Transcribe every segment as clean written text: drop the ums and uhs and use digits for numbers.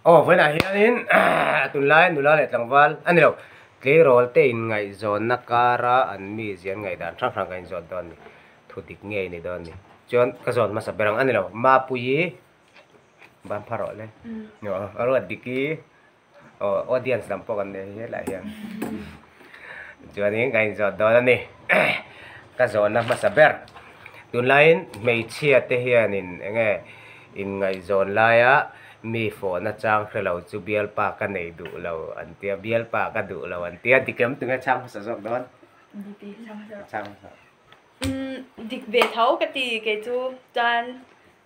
với này hianin tuần lai nula le tlangwal ani lo ke rol te in ngai zon na kara an mi zian ngai dan thang thang kan zon don ni thutik nge ni don ni chon ka zon ma saberang ani lo ma puyi ban pharo le no aro diki audience lam po kan ne he la hian chon ni ngai zon don ni ka zon na ma saber tuần lai mei chia te hianin nge in ngai zon laia mi phone na chang khelo chu bial pa ka nei du lo an tia bial pa ka du lo an tia dikem tunga chang sa jok don chang dik ve thau ka ti ke chu chan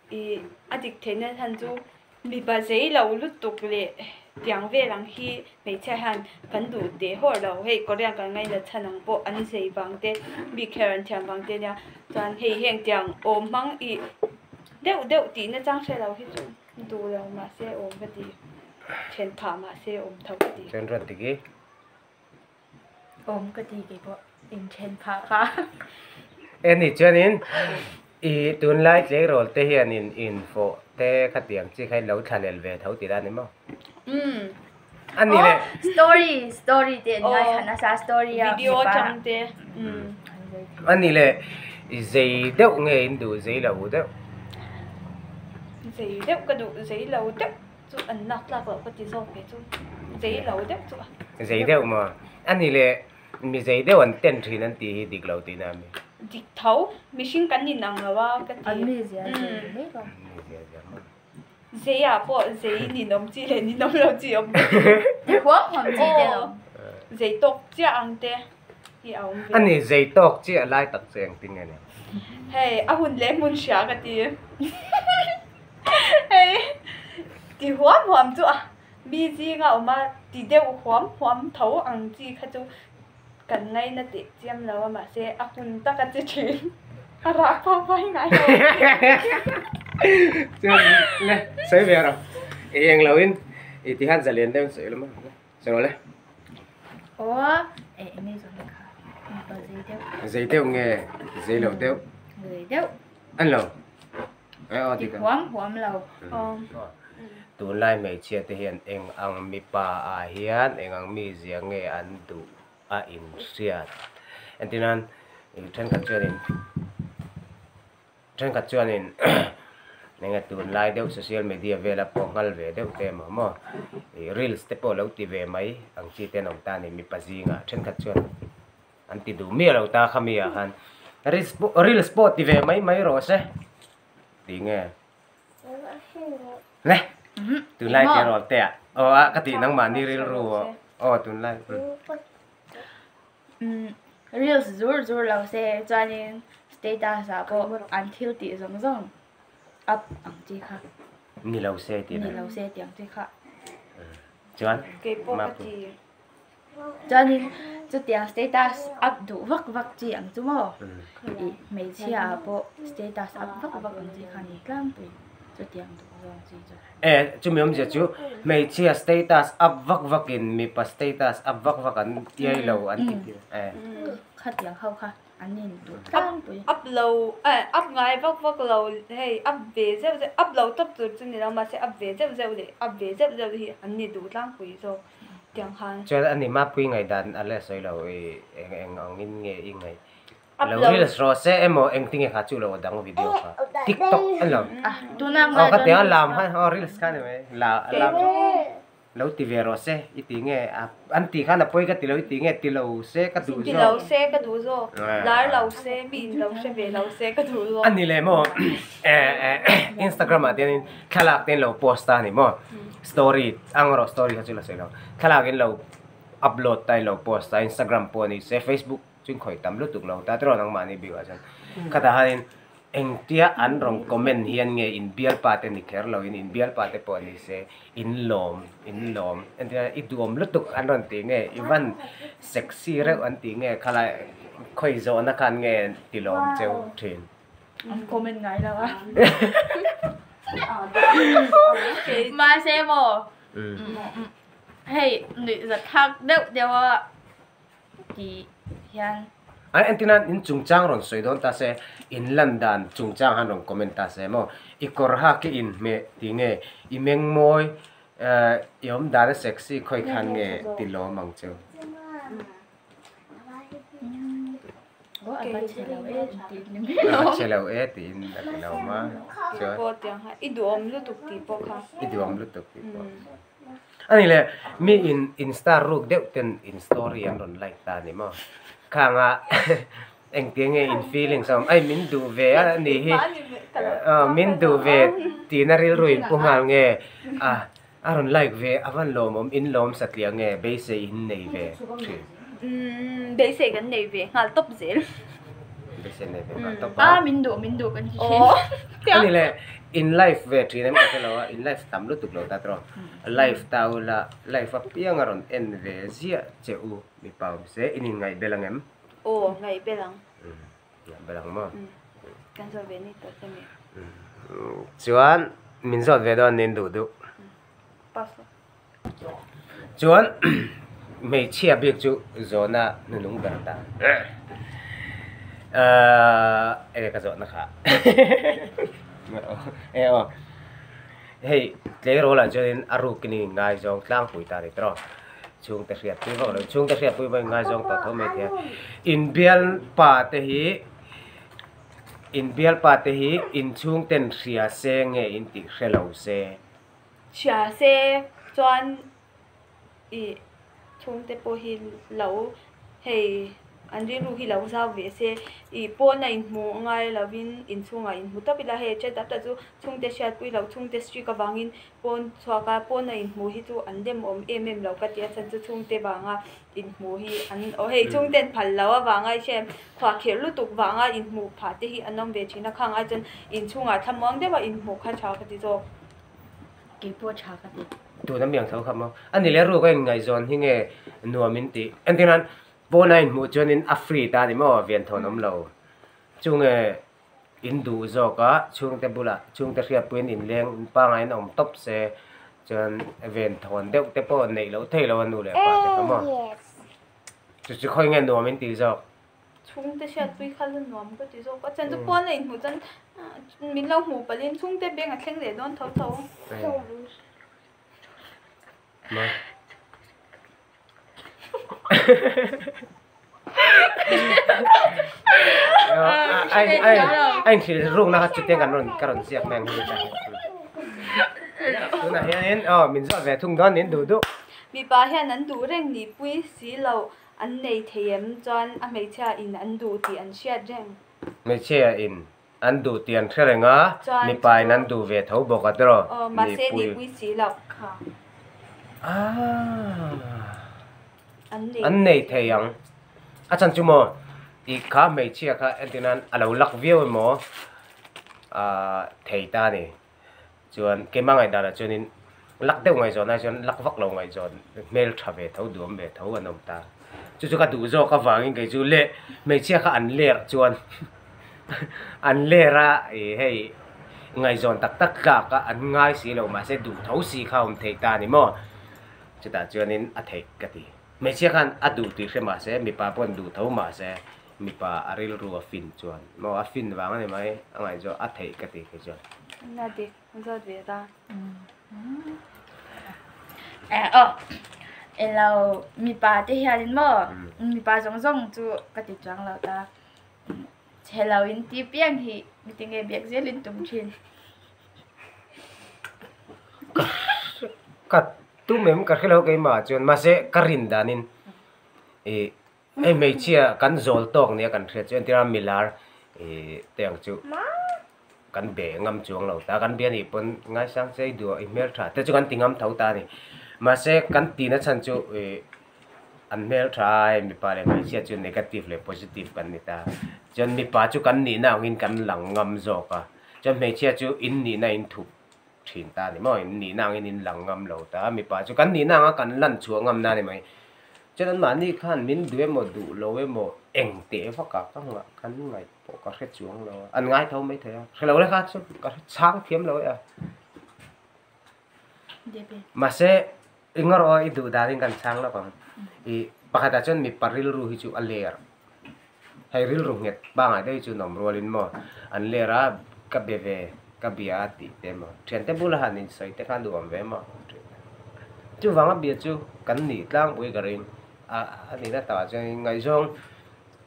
I adik thena than chu mi ba zei lo lut tuk le tiang ve lang hi mei cha han kan du te hor lo hei korean kan ngai la chanang po an sei bang te bi karen thiam bang te nya chan hei heng tiang om mang I deu ti na chang se lo hi chuดูแล้วมาเสียอมก็ดีเช่นผ่ามาเสียอมเท่าก็ดี เช่นรัตติกี อมก็ดีกี่พวกอินเช่นผ่าค่ะ เอ็นนี่เจนินอีตุนไลท์เล็กโรลเตเฮียนินอินโฟเตขัดเตียงที่ใครเล่าทันเอลเวเท่าตีด้านนี้มั้งอันนี้เลย story เด่นไงค่ะนะซา story วิดีโอจังเตอันนี้เลยใจเด็กเงี้ยดูใจเราเด็กgiấy đeo cái đủ giấy lâu đeo chú ấn nặc lạc rồi có tí xong cái chú giấy lâu đeo chú giấy đeo mà anh này là mi giấy đeo anh tên thì anh tí đi lâu tí nào mi đi thấu mi xin cái nhìn năng là ba cái anh mi gì đấy không giấy à bộ giấy nhìn ông chỉ là nhìn ông lâu chỉ ông thì khoác hoàng chỉ đấy giấy tóc chỉ ăn thế thì ông anh này giấy tóc chỉ lại tắc giang tiếng này hey à hun lấy mun xả cái tí hey thì hoám chú à bi gì ngạo mà thì đều hoám thấu ăn gì khác chú cần ngay nó tiệt chiêm lâu mà sẽ áp hun ta cái chuyện à rác phong phai ngay chứ nè sấy về rồi em lâu in thì hắn sẽ liền đem sấy lắm sao rồi đấy em nghe rồi cả giấy tiêu nghe giấy lâu tiêu người tiêu anh lâu thì hoám lâu tuần lai mấy chia thể hiện em ăn mi pa à hiền em ăn mi giang nghe ăn đủ à in siat anh tin anh trên các chuyện nên nghe tuần lai đều social media về là pongal về đều tem mà reels te po lâu ti về mấy ang chi tên ông ta này mi pa gì ngà trên các chuyện anh ti đủ mi lâu ta khami à han reels po ti về mấy rồi se ti nghe nè tuần lai cái rồi tệ cái ti năng mà đi reel rồi tuần lai reels zur lâu se cho nên status à bộ until ti rong up ang chi kha ni lâu se ti tiang chi kha chuan cái bộ cái gì cho nên cho tiang status up đủ vak chi ang chu mo mấy chi à bộ status up vak ang chi kha ni tlang tu cho tiang đủ rong chi cho chú mình giờ chú mấy chia status up vak in mi pa status up vak an tiai lâu an ti khát tiang khâu kha anh nhìn đủ tlang tu upload up ngay vak lâu hey up về dễ upload tập từ trên này mà sẽ up về dễ để up về dễ thì anh nhìn đủ tlang quý rồi tiếng Hàn cho anh em map quý ngày đàn anh lại soi lâu em ngóng nghe in ngày lâu reels rồi sẽ em em tiếng khác chú lâu đăng video cả TikTok anh lâu tu nam cái tiếng làm hay reels cái này là làm lâu TV rồi sẽ ít tiếng nghe anh tí khá là bôi cái tí nghe tí lâu sẽ cái đủ rồi lâu sẽ cái đủ rồi lá lâu sẽ bị lâu sẽ về lâu sẽ cái đủ rồi anh đi lên mò Instagram mà tên khai lạc tên lâu post này mò story ang rồi story cái chú là sẽ lâu khai lạc tên lâu upload tay lâu post Instagram po này sẽ Facebook chúng khỏi tắm lúc tục lâu ta rồi năng mà này biểu chân cái ta hay anh tia anh rong comment hiền nghe in bial pate ni kher lo in bial pate po ni se in lom anh tia iduom lúc tục anh rong tiếng nghe even sexy rồi anh tiếng nghe khala khoi zo na kan nghe ti lom cheu thin anh comment ngay đâu á mà xem mò hey nữ giật thắc đều thì hiền anh tin in chung chang ron soi don ta se in London chung chang han ron comment ta se mo ikor ha ki in me ti nge i meng moi yom dana sexy khoi khan nge tilo mang chu chelo e tin da tilo ma cho po tiang ha idom lu tuk ti po kha idiom lu tuk ti po ani le mi insta ruk deuh ten in story an ron like ta ni mo khanga eng tiếng nghe in feeling som ai min du ve ni hi min du ve tinaril ruin pungal nge aron like ve avan lom in lom satlia nge base in nei ve để sẽ gần này về ngài top dễ base nei ve top mình đủ cái gì ani le in life ve trin em ka lo in life tam lu tuk lo ta tro life tau la life up piang aron en ve zia cheu mi pau se in ngai belang em ngày bên lăng belang mo kan so về ni to chemi chuan min zot ve don nin du pas chuan mei chia biak chu zona nunung ber ta ka zot na kha hey tle ro la chuan aru kini ngai jong tlang pui ta ri tro chung ta riat pui bo chung ta riat pui bo ngai jong ta tho me the in bial pa te hi in chung ten ria se nge in ti khelo se chia se chuan i chung te po hi lo hei an ri ru hi lo za ve se i po na in mu ngai lovin in chunga in mu tapila he che ta chu chung te shat pui lo chung te stri ka wangin pon chwaka po na in mu hi chu an dem em lo ka tia chan chu chung te wanga in mu hi an hei chung ten phal lo wanga shem khwa khel lu tuk wanga in mu pha te hi anom ve thina khang a chan in chunga thamang de ba in mu kha cha ka ti zo cái po cha cái gì tu nam yang thau kham anh ni le ru ko ngai zon hi nge nuamin ti an tinan po nai mu chon in afri ta ni mo vian thon om lo chung in du zo ka chung te bula chung te ria puin in leng pa ngai nom top se chon event thon deuh te po nei lo thei lo anu le pa te ka mo chu khoi nge nuamin ti zo chung te shat pui khal nom ko ti zo ka chan chu po na in mu chan min lo mu palin chung te beng a thleng le don thau mà anh chỉ rung na chút tiếng cái xiết mang như thế này hiện mình dọn về thùng đó đến đủ đủ mi ba hian an du reng ni pui si lo an nei them chuan a mei cha in an du ti an shat reng mấy chia in anh đủ tiền thế này ngã mi pai anh đủ về thấu bọc cái đó mà xe ni pui si lo anh này thấy yang chẳng chú mò thì khá mấy chia khá anh tin anh alo lắc view mò thấy ta này chuan cái mang ngày đó là cho nên lắc đâu ngày rồi này chuan lắc vắt lâu ngày rồi mail trả về thấu đuổi về thấu anh ông ta chú cái đủ rồi cái vàng cái chú lệ mấy chia khá anh lệ chuan anh lệ ra hey ngày rồi tắc cả anh ngay xí lâu mà sẽ đủ thấu xí không thấy ta này mò chúng ta cho nên thấy cái gì mấy chiếc khăn đủ thì xem mà sẽ mi pa pon đủ thấu mà sẽ mi pa aril ru fin chuan mà fin vàng này mấy anh ấy cho thấy cái gì cái chuan na đi rồi về ta lâu mi pa te hian in mo mi pa zong chu ka ti chang lo ta hello in ti piang hi mi ting e biak zelin tum chin cắt tu mềm cắt cái lâu cái mà chuan mà sẽ karin danin em mấy chia cắn zol tong này cắn thiệt chuan tira milar tiếng chu cắn bể ngâm chuông lâu ta cắn bể này pon ngay sáng sẽ đùa email trả thế chu cắn tiếng ngâm thấu ta này mà sẽ cắn tin nó chân chu anh mail try mi pa le mai chia chu negative le positive kan ni ta chuan mi pa chu kan ni na ngin kan lang ngam zo ka chuan mai chia chu in ni na in thu thin ta ni mo ni na ngin in lang ngam lo ta mi pa chu kan ni na nga kan lan chu ngam na ni mai chuan ma ni khan min duwe mo du lo we mo eng te fa ka ka nga kan ngai po ka khet chuang lo an ngai thau mai thaya khelo le kha chu ka chang thiam lo ya mà sẽ ingor o idu daring kan chang lo pang pakata chon mi paril ru hi chu aler hay ril ru nget banga dei chu nom rolin mo an lera ka beve ka bia ti te mo chen te bula han in soi te khan duam ve mo chú vắng biết chú cắn nỉ lang bùi cái rin anh ấy đã tỏ cho ngày rong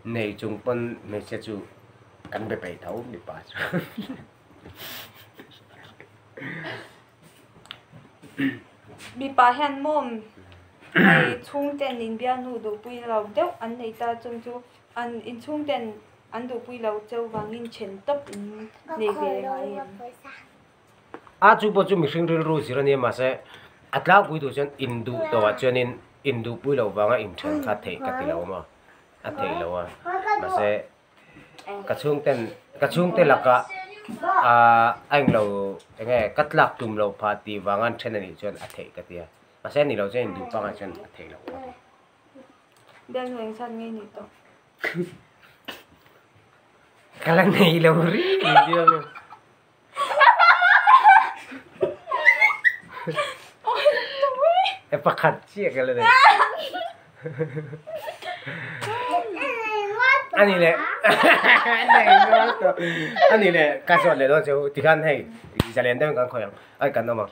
này chúng phân này sẽ chú cắn bể bể thấu bị bà bị bà hẹn mồm này chung tiền in bia nu đồ bùi lâu đâu anh này ta chung chú anh in chung tiền anh đồ bùi lâu châu vàng in chén tóc in này về ngay chú bố chú mình sinh rồi rồi này mà sẽ lao bùi đồ chân in đủ đồ cho nên in đủ bùi lâu vàng in chén khát thể cắt lâu mà thể lâu mà sẽ cắt chung tên là cả anh lâu nghe cắt lạc tùm lâu party vàng ăn chén này chân thể cắt tiệt mà sẽ này lâu chân in đủ vàng ăn chân thể lâu đang ngồi sang nghe nhỉ to cái lần này lâu rí chưa pakat sih kalau deh. Ani le, ani le, kasut le doang jauh tikan hey, jalan dah kan koyang, ay kan nama.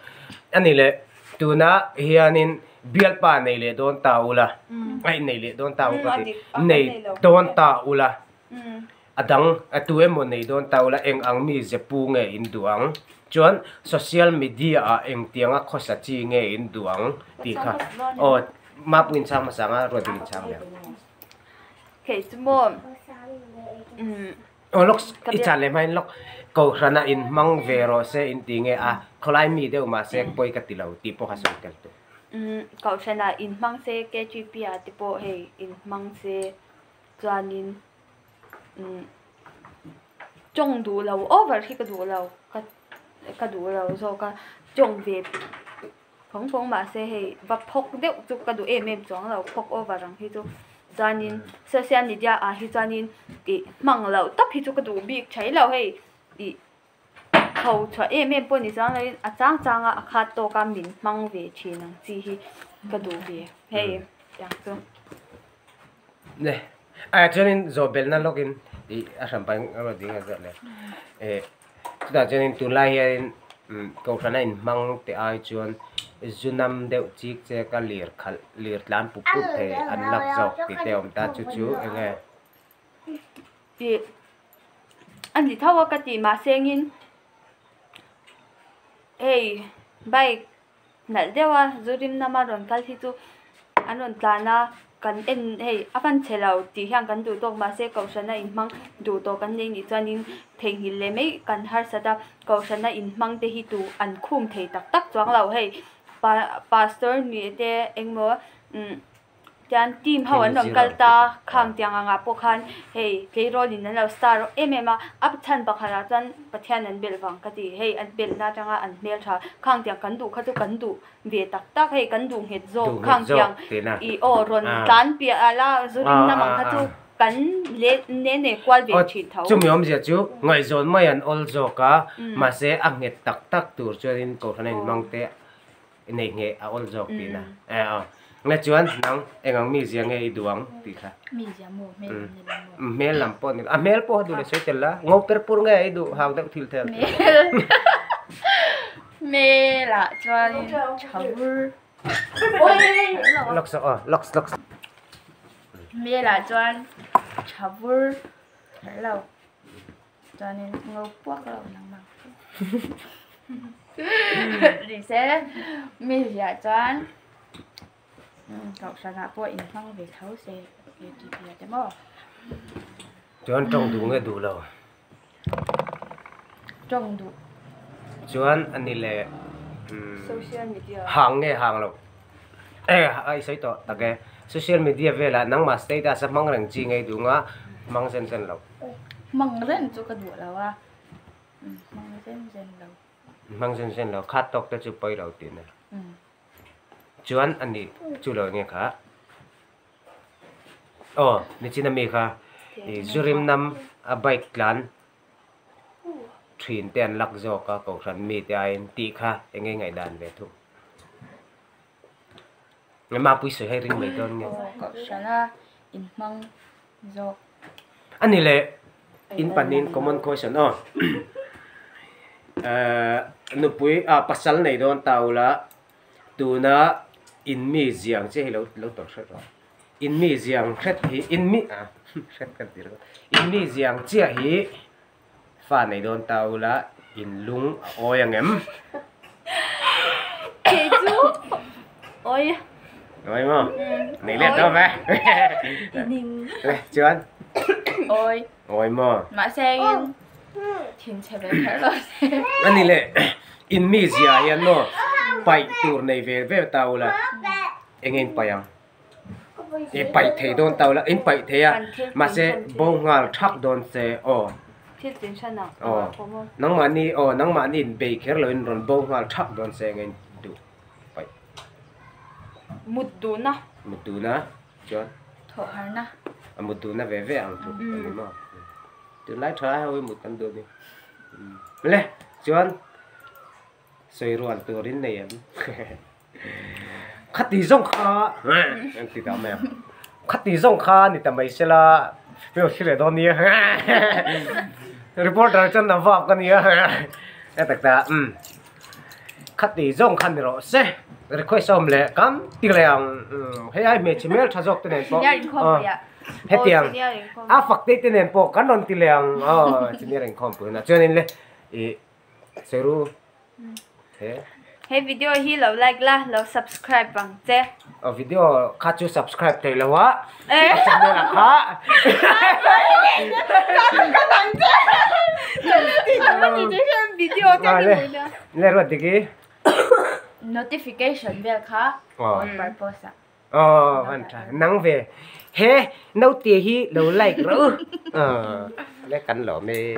Ani le, tu na hianin biar pa ni le doang tahu lah, ay ni le doang tahu kasi, ni doang tahu lah. Adang tu emo ni doang tahu lah, eng ang mi jepu nge induang. Chuan social media eng tianga khosa chi nge in duang ti kha o map win chang ma sanga ro din chang ya ke mo o lok I chan le mai lok ko rana in mang vero se in ti nge a kholai mi deu ma se poi ka tilau ti po ha so tel tu ko rana in mang se ke chi pia ti po he in mang se chuanin chong du lo over hi ka du lo ka du lo so ka chong ve phong ma se he va phok deuh chu ka du em chong lo phok over rang hi chu chanin social media a hi chanin ti mang lo tap hi chu ka du bik thai lo he ti hau chwa em po ni chang lai a chang a khat to ka min mang ve chi nang chi hi ka du ve he yang chu ne chanin zo bel na login I asam pang ro ding a le da chanin tu lai hian ko khana in mang te ai chuan zunam deuh chik che ka lir tlan pu pu the an lak jok ti teom ta chu chu enge ti an di thawa ka ti ma sengin ei bai nal dewa zurim nama ron kal hi chu anon tlana kan en hei apan chelo ti hyang kan du tok ma se kausana in mang du to kan nei ni chanin theng hil le mai kan har sada kausana in mang te hi tu an khum thei tak tak chwang lo hei pastor ni te engmo jan team hawan ron kalta khang tiang anga po khan hei ke rolin na lo star emema ap chan bakhara chan pathian an bel wang ka ti hei an bel na tanga an mel tha khang tiang kan du khatu kan du ve tak tak hei kan du het zo khang tiang I o ron tan pi ala zurin na mang khatu kan le ne kwal ve chi thau chu miom je chu ngai zon mai an ol zo ka ma se anget tak tak tur chuin ko khanen mang te nei nge a ol zo pi na nghe chuan nang engang mi ziang nge duang ti kha mi ziang mo mel lam po ni mel po du le soi tel la ngo per pur nge du haw da thil tel me la chuan chawur lok sa lok me la chuan chawur lo chuan ngau puak lo nang mang đi xe mi ziang chuan cậu sao là po in mang về thấu xe cái gì thế mà chuan trong du nge du lo trong du chuan ani le social media hang nge hang lo ai sai to ta ke social media vela nang ma status mang rang chi nge du nga mang sen lo mang ren chu ka du lo à mang sen lo mang sen lo khat tok ta chu pai lo tin na chuan ani chu lo nge kha ni china mi kha zurim nam a bike clan thin ten lak zo ka ko khan mi te ai ti kha enge ngai dan ve thu nge ma pui se hai ring mai don nge cậu sana in mang zo ani le in panin common question nu pui pasal nei don taula tu na in mi giang che hi lo tor hret ro in mi giang hret hi in mi a hret kan ti ro in mi giang chia hi fa nei don tau la in lung oi angem cái chú ôi oi mo nei le to ba nhìn chuan ôi mo mà xe thiên chế về thế rồi ani le in mi zia hian no pai tur nei ve tau la engin payang e pai thei don tau la in pai thei a ma se bo ngal thak don se o thiết tiến sân nào nang ma ni in be kher lo in ron bo ngal thak don se ngin du pai một đứa na một tu na chuan thổ hả na một tu na ve ang tu ani mo tu lai thai hoi một kan du đi le chuan soi ruan turin nei em khát tí rong kha em tí tao mẹ khát tí rong kha ni tao mày sẽ là phiêu khi để đón nia reporter chân nằm vào con nia em tạc ta khát tí rong kha ni rồi sẽ rồi khơi xóm lệ cắm tiếng lèng hay ai mẹ chỉ mẹ thà dọc tên này po hết tiếng à phật tết tên này po cắn đòn tiếng lèng chỉ mẹ rình khom bữa nào cho nên le soi ru thế hey video hi lo like la lo subscribe bằng che video khá chú subscribe thấy là quá chắc là khá video cho mình lên rồi thì notification về khá on purpose hoàn trả nắng về he nấu tìa hi lâu like rồi lấy cắn lỏ mê